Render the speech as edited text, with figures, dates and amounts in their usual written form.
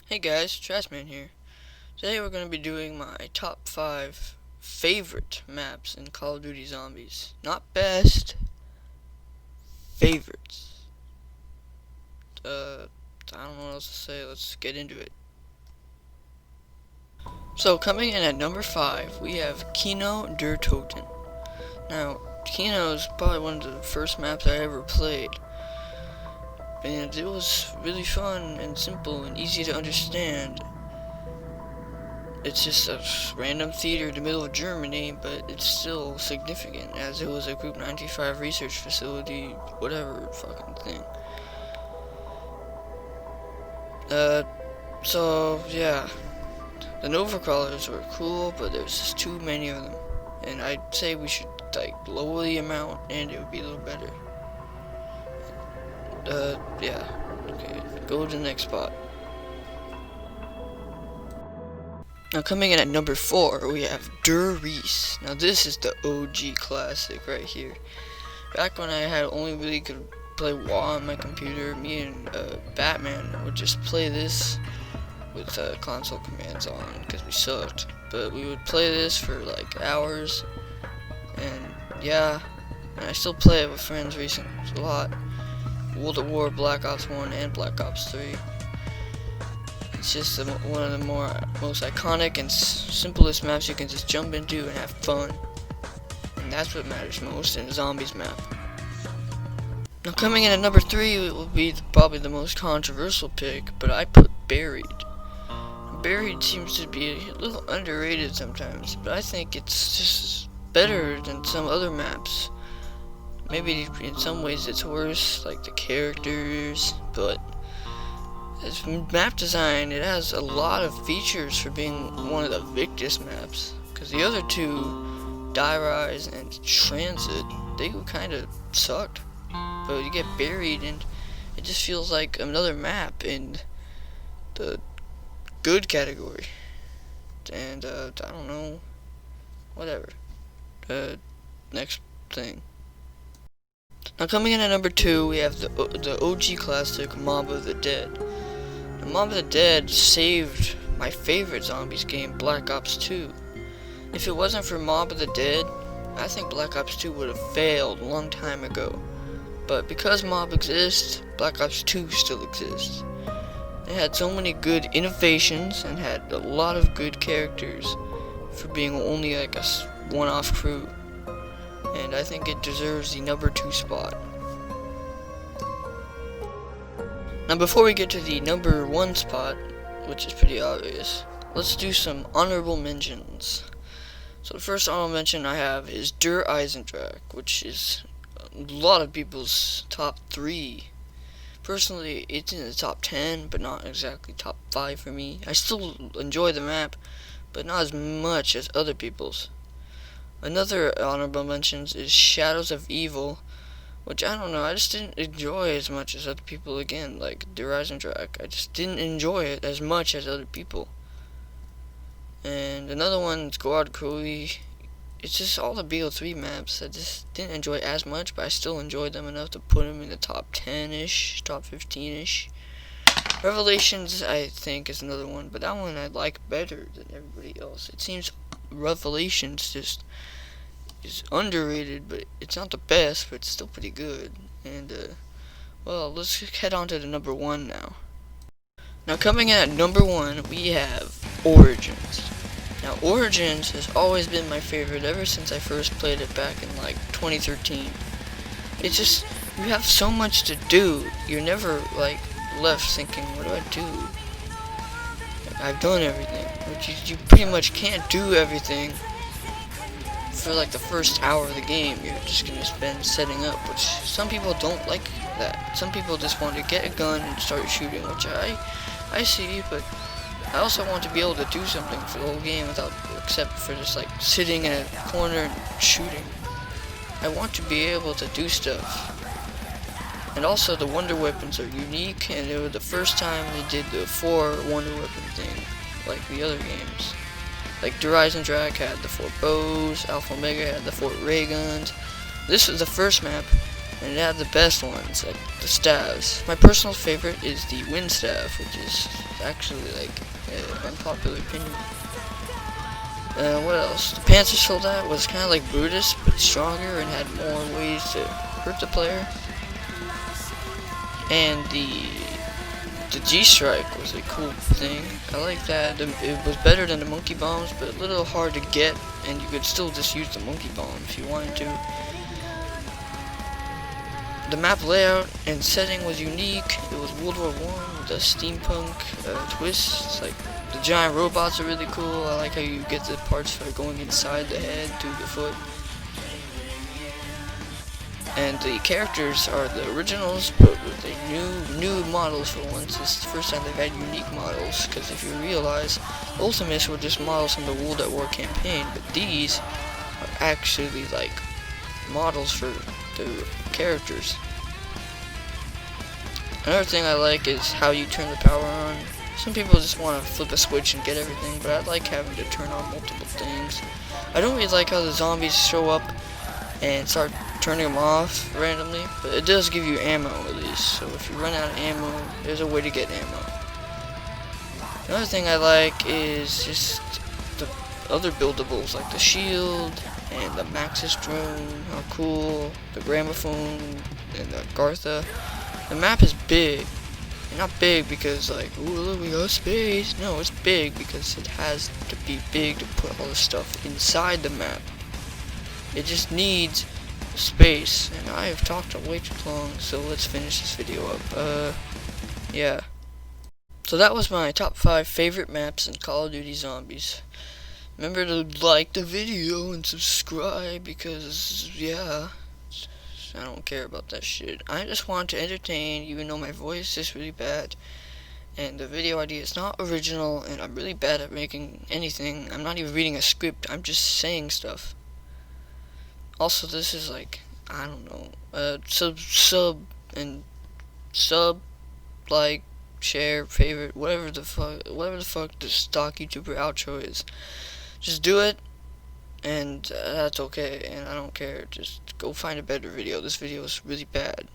Hey guys, Trashman here. Today we're going to be doing my top 5 favorite maps in Call of Duty Zombies. Not best, favorites. I don't know what else to say, let's get into it. So coming in at number 5, we have Kino der Toten. Now, Kino is probably one of the first maps I ever played. And it was really fun and simple and easy to understand. It's just a random theater in the middle of Germany, but it's still significant as it was a Group 95 research facility, whatever fucking thing. So yeah, the Nova crawlers were cool, but there's just too many of them, and I'd say we should like lower the amount, and it would be a little better. Yeah, okay, go to the next spot. Now coming in at number 4, we have Der Reese. Now this is the OG classic right here. Back when I had only really could play WoW on my computer, me and Batman would just play this with console commands on because we sucked. But we would play this for like hours, and yeah, and I still play it with friends recently a lot. World at War, Black Ops 1, and Black Ops 3. It's just one of the most iconic and simplest maps you can just jump into and have fun. And that's what matters most in a zombies map. Now coming in at number 3, it will be probably the most controversial pick, but I put Buried. Buried seems to be a little underrated sometimes, but I think it's just better than some other maps. Maybe in some ways it's worse, like the characters, but as map design, it has a lot of features for being one of the Victus maps. Because the other two, Die Rise and Transit, they kind of sucked. But you get Buried and it just feels like another map in the good category. And, I don't know. Whatever. Next thing. Now coming in at number 2, we have the OG classic Mob of the Dead. Mob of the Dead saved my favorite zombies game, Black Ops 2. If it wasn't for Mob of the Dead, I think Black Ops 2 would have failed a long time ago. But because Mob exists, Black Ops 2 still exists. It had so many good innovations and had a lot of good characters for being only like a one-off crew. And I think it deserves the number 2 spot. Now before we get to the number 1 spot, which is pretty obvious, let's do some honorable mentions. So the first honorable mention I have is Der Eisendrache, which is a lot of people's top 3. Personally, it's in the top 10, but not exactly top 5 for me. I still enjoy the map, but not as much as other people's. Another honorable mentions is Shadows of Evil, which I don't know, I just didn't enjoy as much as other people again, like Der Eisendrache. I just didn't enjoy it as much as other people. And another one is Guard Crowley. It's just all the BO3 maps I just didn't enjoy as much, but I still enjoyed them enough to put them in the top 10-ish, top 15-ish. Revelations, I think, is another one, but that one I like better than everybody else. It seems Revelations just is underrated, but it's not the best, but it's still pretty good. And well, let's head on to the number 1 now. Now coming in at number 1, we have Origins. Now Origins has always been my favorite ever since I first played it back in like 2013. It's just, you have so much to do, you're never like left thinking, what do I do? I've done everything, but you pretty much can't do everything for like the first hour of the game. You're just gonna spend setting up, which some people don't like that. Some people just want to get a gun and start shooting, which I see, but I also want to be able to do something for the whole game without, except for just like sitting in a corner and shooting. I want to be able to do stuff. And also the wonder weapons are unique, and it was the first time they did the 4 wonder weapon thing, like the other games. Like Der Eisendrache had the 4 bows, Alpha Omega had the 4 ray guns. This was the first map and it had the best ones, like the staves. My personal favorite is the wind staff, which is actually like an unpopular opinion. What else? The Panzer Soldat was kind of like Brutus, but stronger and had more ways to hurt the player. And the G-Strike was a cool thing. I like that. It was better than the monkey bombs, but a little hard to get, and you could still just use the monkey bomb if you wanted to. The map layout and setting was unique. It was World War I with a steampunk twist. Like, the giant robots are really cool. I like how you get the parts that are going inside the head through the foot. And the characters are the originals, but with the new models for once. It's the first time they've had unique models, because if you realize, Ultimates were just models from the World at War campaign, but these are actually like models for the characters. Another thing I like is how you turn the power on. Some people just want to flip a switch and get everything, but I like having to turn on multiple things. I don't really like how the zombies show up and start turning them off randomly, but it does give you ammo at least, so if you run out of ammo, there's a way to get ammo. Another thing I like is just the other buildables, like the shield and the Maxis drone, how cool, the gramophone and the Gartha. The map is big, and not big because like, ooh look, we got space. No, it's big because it has to be big to put all the stuff inside the map. It just needs space, and I have talked way too long, so let's finish this video up. Yeah. So that was my top 5 favorite maps in Call of Duty Zombies. Remember to like the video and subscribe, because, yeah, I don't care about that shit. I just want to entertain, even though my voice is really bad, and the video idea is not original, and I'm really bad at making anything. I'm not even reading a script, I'm just saying stuff. Also, this is like, I don't know, sub, like, share, favorite, whatever the fuck the stock YouTuber outro is. Just do it, and that's okay, and I don't care. Just go find a better video. This video is really bad.